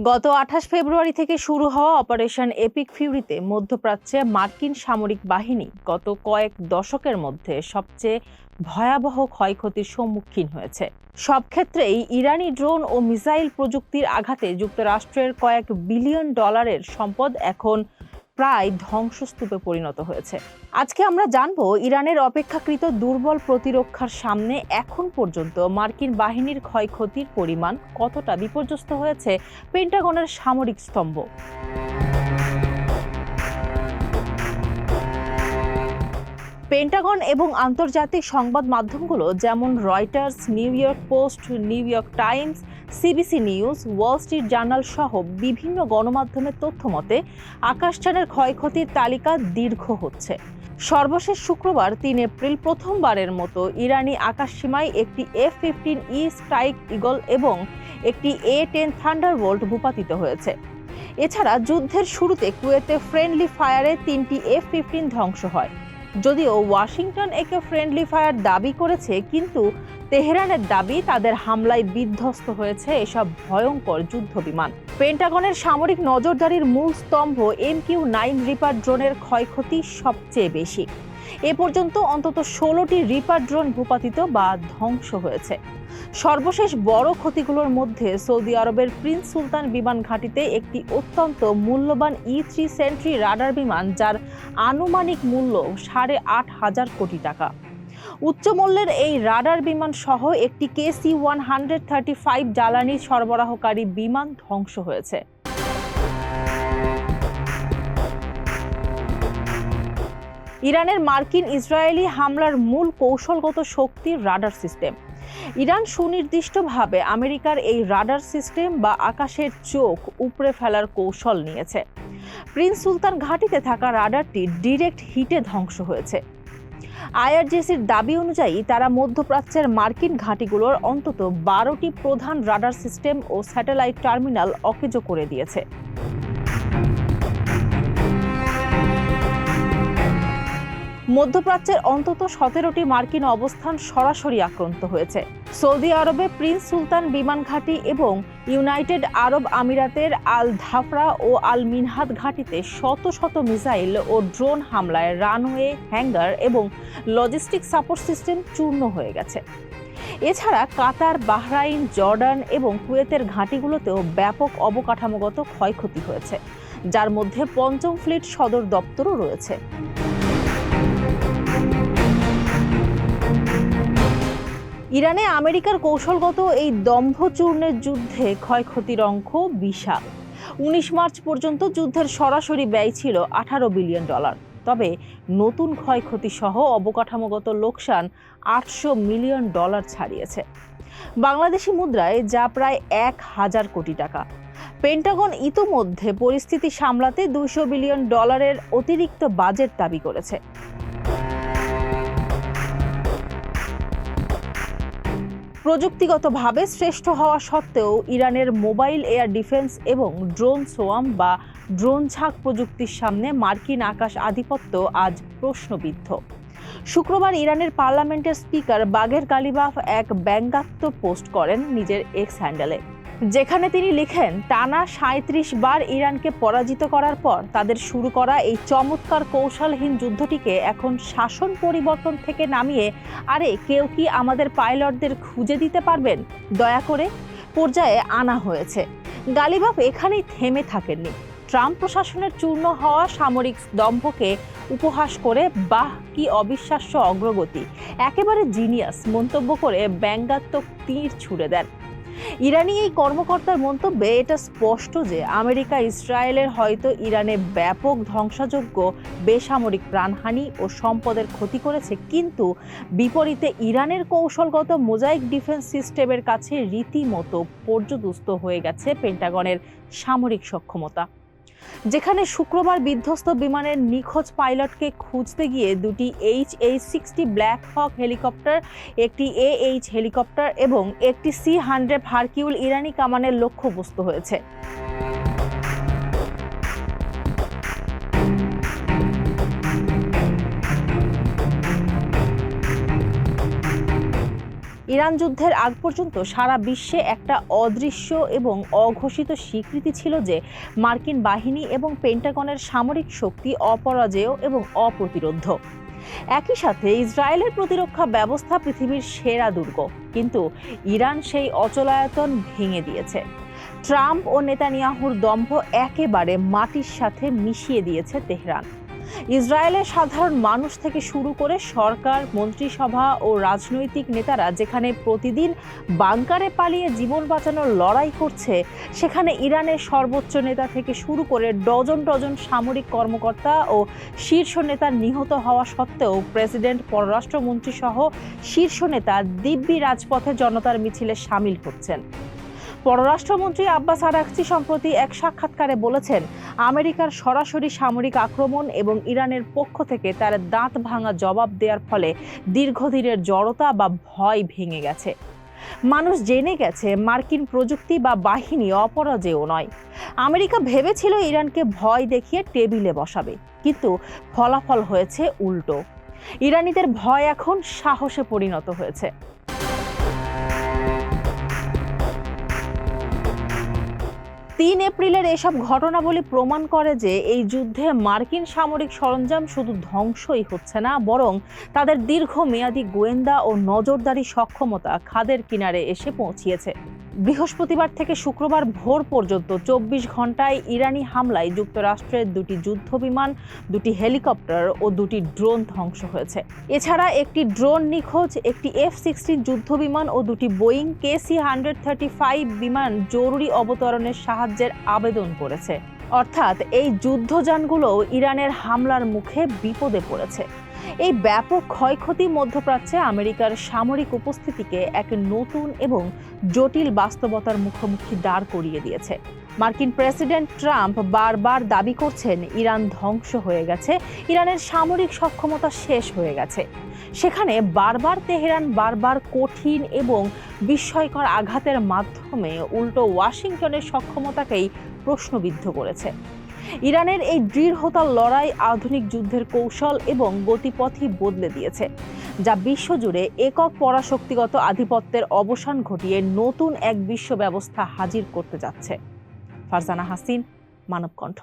গত ২৮ ফেব্রুয়ারি থেকে শুরু হওয়া অপারেশন এপিক ফিউরিতে মধ্যপ্রাচ্যে মার্কিন সামরিক বাহিনী গত কয়েক দশকের মধ্যে সবচেয়ে ভয়াবহ ক্ষয়ক্ষতির সম্মুখীন হয়েছে। সব ক্ষেত্রেই ইরানি ড্রোন ও মিসাইল প্রযুক্তির আঘাতে যুক্তরাষ্ট্রের কয়েক বিলিয়ন ডলারের সম্পদ এখন প্রায় ধ্বংসস্তূপে পরিণত হয়েছে। আজকে আমরা জানবো ইরানের অপেক্ষাকৃত দুর্বল প্রতিরক্ষার সামনে এখন পর্যন্ত মার্কিন বাহিনীর ক্ষয়ক্ষতির পরিমাণ কতটা বিপর্যস্ত হয়েছে পেন্টাগনের সামরিক স্তম্ভ। পেন্টাগন এবং আন্তর্জাতিক সংবাদ মাধ্যমগুলো যেমন Reuters, new York post, new York Times, CBC news, Wall Street journal সহ বিভিন্ন গণমাধ্যমের তথ্য মতে আকাশযানের ক্ষয়ক্ষতির তালিকা দীর্ঘ হচ্ছে। সর্বশেষ শুক্রবার ৩ এপ্রিল প্রথমবারের মতো ইরানি আকাশসীমায় একটি F-15E স্ট্রাইক ঈগল এবং একটি A-10 থান্ডারবোল্ট ভূপাতিত হয়েছে। এছাড়া যুদ্ধের শুরুতে কুয়েতে ফ্রেন্ডলি ফায়ারে ৩টি F-15 ধ্বংস হয়। যদিও ওয়াশিংটন একে ফ্রেন্ডলি ফায়ার দাবি করেছে, কিন্তু তেহরানের দাবি তাদের হামলায় বিধ্বস্ত হয়েছে এসব ভয়ঙ্কর যুদ্ধ বিমান। পেন্টাগনের সামরিক নজরদারির মূল স্তম্ভ MQ-9 রিপার ড্রোনের ক্ষয়ক্ষতি সবচেয়ে বেশি। এ পর্যন্ত অন্তত 16টি রিপার ড্রোন ভূপাতিত বা ধ্বংস হয়েছে। সর্বশেষ বড় ক্ষতিগুলোর মধ্যে সৌদি আরবের প্রিন্স সুলতান বিমান ঘাঁটিতে একটি অত্যন্ত মূল্যবান E-3 সেন্ট্রি রাডার বিমান, যার আনুমানিক মূল্য ৮,৫০০ কোটি টাকা। উচ্চ মূল্যের এই রাডার বিমান সহ একটি KC-135 জ্বালানি সরবরাহকারী বিমান ধ্বংস হয়েছে। ইরানের মার্কিন ইসরায়েলি হামলার মূল কৌশলগত শক্তি রাডার সিস্টেম। ইরান সুনির্দিষ্টভাবে আমেরিকার এই রাডার সিস্টেম বা আকাশের চোখ উপড়ে ফেলার কৌশল নিয়েছে। প্রিন্স সুলতান ঘাঁটিতে থাকা রাডারটি ডিরেক্ট হিটে ধ্বংস হয়েছে। IRGCর দাবি অনুযায়ী তারা মধ্যপ্রাচ্যের মার্কিন ঘাঁটিগুলোর অন্তত 12টি প্রধান রাডার সিস্টেম ও স্যাটেলাইট টার্মিনাল অকেজো করে দিয়েছে। মধ্যপ্রাচ্যের অন্তত 17টি মার্কিন অবস্থান সরাসরি আক্রান্ত হয়েছে। সৌদি আরবে প্রিন্স সুলতান বিমান ঘাঁটি এবং ইউনাইটেড আরব আমিরাতের আল ধাফরা ও আল মিনহাদ ঘাঁটিতে শত শত মিসাইল ও ড্রোন হামলায় রানওয়ে, হ্যাঙ্গার এবং লজিস্টিক সাপোর্ট সিস্টেম চূর্ণ হয়ে গেছে। এছাড়া কাতার, বাহরাইন, জর্ডান এবং কুয়েতের ঘাঁটিগুলোতেও ব্যাপক অবকাঠামোগত ক্ষয়ক্ষতি হয়েছে, যার মধ্যে পঞ্চম ফ্লিট সদর দপ্তরও রয়েছে। ইরানে আমেরিকার কৌশলগত এই দম্ভচূর্ণের যুদ্ধে ক্ষয়ক্ষতির অঙ্ক বিশাল। ১৯ মার্চ পর্যন্ত যুদ্ধের সরাসরি ব্যয় ছিল $18 বিলিয়ন। তবে নতুন ক্ষয়ক্ষতি সহ অবকাঠামোগত লোকসান $800 মিলিয়ন ছাড়িয়েছে, বাংলাদেশি মুদ্রায় যা প্রায় ১,০০০ কোটি টাকা। পেন্টাগন ইতোমধ্যে পরিস্থিতি সামলাতে $200 বিলিয়ন অতিরিক্ত বাজেট দাবি করেছে। প্রযুক্তিগতভাবে শ্রেষ্ঠ হওয়া সত্ত্বেও ইরানের মোবাইল এয়ার ডিফেন্স এবং ড্রোন সোয়াম বা ড্রোন ঝাঁক প্রযুক্তির সামনে মার্কিন আকাশ আধিপত্য আজ প্রশ্নবিদ্ধ। শুক্রবার ইরানের পার্লামেন্টের স্পিকার বাগের গালিবাফ এক ব্যঙ্গাত্মক পোস্ট করেন নিজের এক্স হ্যান্ডেলে, যেখানে তিনি লিখেন, টানা ৩৭ বার ইরানকে পরাজিত করার পর তাদের শুরু করা এই চমৎকার কৌশলহীন যুদ্ধটিকে এখন শাসন পরিবর্তন থেকে নামিয়ে আরে কেউ কি আমাদের পাইলটদের খুঁজে দিতে পারবেন দয়া করে পর্যায়ে আনা হয়েছে। গালিবাফ এখানেই থেমে থাকেননি। ট্রাম্প প্রশাসনের চূর্ণ হওয়া সামরিক দম্ভকে উপহাস করে বাহ কি অবিশ্বাস্য অগ্রগতি, একেবারে জিনিয়াস মন্তব্য করে ব্যঙ্গাত্মক তীর ছুড়ে দেন। ইরানি এই কর্মকর্তার মন্তব্যে এটা স্পষ্ট যে আমেরিকা ইসরায়েলের হয়তো ইরানে ব্যাপক ধ্বংসযোগ্য বেসামরিক প্রাণহানি ও সম্পদের ক্ষতি করেছে, কিন্তু বিপরীতে ইরানের কৌশলগত মোজাইক ডিফেন্স সিস্টেমের কাছে রীতিমতো পর্যদুস্ত হয়ে গেছে পেন্টাগনের সামরিক সক্ষমতা। যেখানে শুক্রবার বিধ্বস্ত বিমানের নিখোঁজ পাইলটকে খুঁজতে গিয়ে দুটি HH-60 ব্ল্যাক হক হেলিকপ্টার, একটি AH হেলিকপ্টার এবং একটি C-100 হারকিউল ইরানি কামানের লক্ষ্যবস্তু হয়েছে। ইরান যুদ্ধের আগ পর্যন্ত সারা বিশ্বে একটা অদৃশ্য এবং অঘোষিত স্বীকৃতি ছিল যে মার্কিন বাহিনী এবং পেন্টাগনের সামরিক শক্তি অপরাজেয় এবং অপ্রতিরোধ্য। একই সাথে ইসরায়েলের প্রতিরক্ষা ব্যবস্থা পৃথিবীর সেরা দুর্গ, কিন্তু ইরান সেই অচলায়তন ভেঙে দিয়েছে। ট্রাম্প ও নেতানিয়াহুর দম্ভ একেবারে মাটির সাথে মিশিয়ে দিয়েছে তেহরান। ইসরায়েলের সাধারণ মানুষ থেকে শুরু করে সরকার, মন্ত্রিসভা ও রাজনৈতিক নেতারা যেখানে প্রতিদিন বাংকারে পালিয়ে জীবন বাঁচানোর লড়াই করছে, সেখানে ইরানের সর্বোচ্চ নেতা থেকে শুরু করে ডজন ডজন সামরিক কর্মকর্তা ও শীর্ষ নেতা নিহত হওয়া সত্ত্বেও প্রেসিডেন্ট, পররাষ্ট্রমন্ত্রী সহ শীর্ষ নেতা দিব্যি রাজপথে জনতার মিছিলে সামিল হচ্ছেন। পররাষ্ট্রমন্ত্রী আব্বাস আরাগচি সম্প্রতি এক সাক্ষাৎকারে বলেছেন, আমেরিকার সরাসরি সামরিক আক্রমণ এবং ইরানের পক্ষ থেকে তার দাঁত ভাঙা জবাব দেওয়ার ফলে দীর্ঘদিনের জড়তা বা ভয় ভেঙে গেছে। মানুষ জেনে গেছে মার্কিন প্রযুক্তি বা বাহিনী অপরাজেয় নয়। আমেরিকা ভেবেছিল ইরানকে ভয় দেখিয়ে টেবিলে বসাবে, কিন্তু ফলাফল হয়েছে উল্টো। ইরানিদের ভয় এখন সাহসে পরিণত হয়েছে। ৩ এপ্রিলের এসব ঘটনাবলী প্রমাণ করে যে এই যুদ্ধে মার্কিন সামরিক সরঞ্জাম শুধু ধ্বংসই হচ্ছে না, বরং তাদের দীর্ঘমেয়াদী গোয়েন্দা ও নজরদারি সক্ষমতা খাদের কিনারে এসে পৌঁছিয়েছে। বৃহস্পতিবার থেকে শুক্রবার ভোর পর্যন্ত ২৪ ঘন্টায় ইরানি হামলায় যুক্তরাষ্ট্রের ২টি যুদ্ধবিমান, ২টি হেলিকপ্টার ও ২টি ড্রোন ধ্বংস হয়েছে। এছাড়া একটি ড্রোন নিখোঁজ, একটি F-16 যুদ্ধবিমান ও ২টি বোয়িং KC-135 বিমান জরুরি অবতরণের সাহায্যের আবেদন করেছে। অর্থাৎ এই যুদ্ধযানগুলো ইরানের হামলার মুখে বিপদে পড়েছে। এই ব্যাপক ক্ষয়ক্ষতি মধ্যপ্রাচ্যে আমেরিকার সামরিক উপস্থিতিকে এক নতুন এবং জটিল বাস্তবতার মুখোমুখি দাঁড় করিয়ে দিয়েছে। মার্কিন প্রেসিডেন্ট ট্রাম্প বারবার দাবি করছেন ইরান ধ্বংস হয়ে গেছে, ইরানের সামরিক সক্ষমতা শেষ হয়ে গেছে। সেখানে তেহরান বারবার কঠিন এবং বিস্ময়কর আঘাতের মাধ্যমে উল্টো ওয়াশিংটনের সক্ষমতাকেই প্রশ্নবিদ্ধ করেছে। ইরানের এই দৃঢ়তার লড়াই আধুনিক যুদ্ধের কৌশল এবং গতিপথই বদলে দিয়েছে, যা বিশ্বজুড়ে একক পরাশক্তিগত আধিপত্যের অবসান ঘটিয়ে নতুন এক বিশ্ব ব্যবস্থা হাজির করতে যাচ্ছে। ফারজানা হাসিন, মানবকণ্ঠ।